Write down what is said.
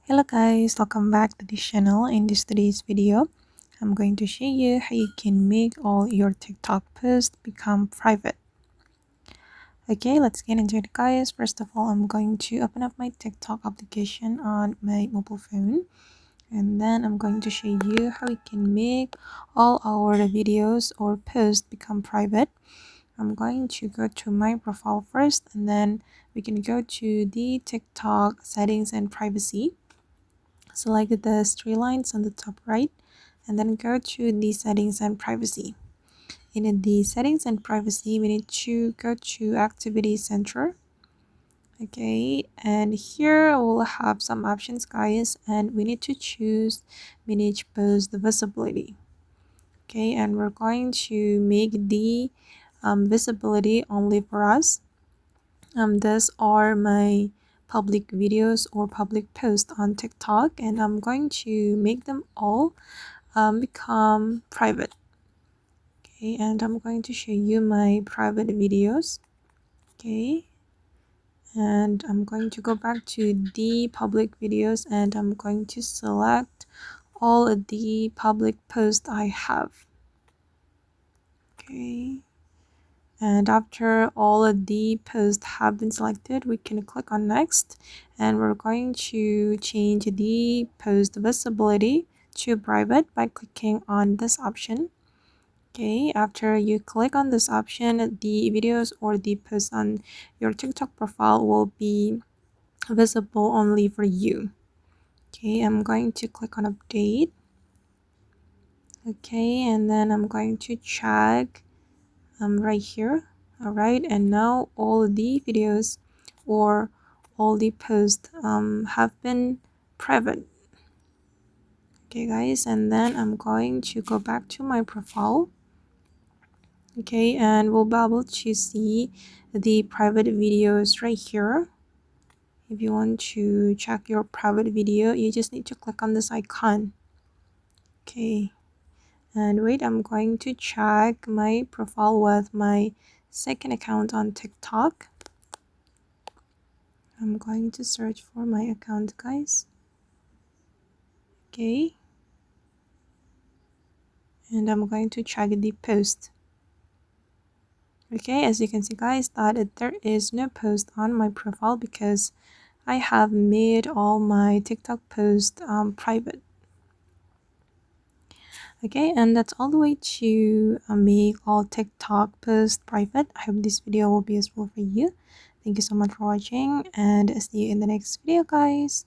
Hello guys, welcome back to this channel. In today's video, I'm going to show you how you can make all your TikTok posts become private. Okay, let's get into it guys. First of all, I'm going to open up my TikTok application on my mobile phone. And then I'm going to show you how we can make all our videos or posts become private. I'm going to go to my profile first, and then we can go to the TikTok settings and privacy. Select the three lines on the top right and then go to the settings and privacy. In the settings and privacy, we need to go to activity center. Okay, and here we'll have some options guys, and we need to choose manage post visibility. Okay, and we're going to make the visibility only for us. These are my public videos or public posts on TikTok, and I'm going to make them all become private. Okay, and I'm going to show you my private videos. Okay, and I'm going to go back to the public videos, and I'm going to select all of the public posts I have. Okay, and after all of the posts have been selected, we can click on next, and we're going to change the post visibility to private by clicking on this option. Okay, after you click on this option, the videos or the posts on your TikTok profile will be visible only for you. Okay, I'm going to click on update. Okay, and then I'm going to check right here. All right, and now all the videos or all the posts have been private. Okay guys, and then I'm going to go back to my profile. Okay, and we'll be able to see the private videos right here. If you want to check your private video, you just need to click on this icon. Okay, and wait, I'm going to check my profile with my second account on TikTok. I'm going to search for my account guys. Okay, and I'm going to check the post. Okay, as you can see guys, that there is no post on my profile because I have made all my TikTok posts private. Okay, and that's all the way to make all TikTok posts private. I hope this video will be useful for you. Thank you so much for watching, and see you in the next video guys.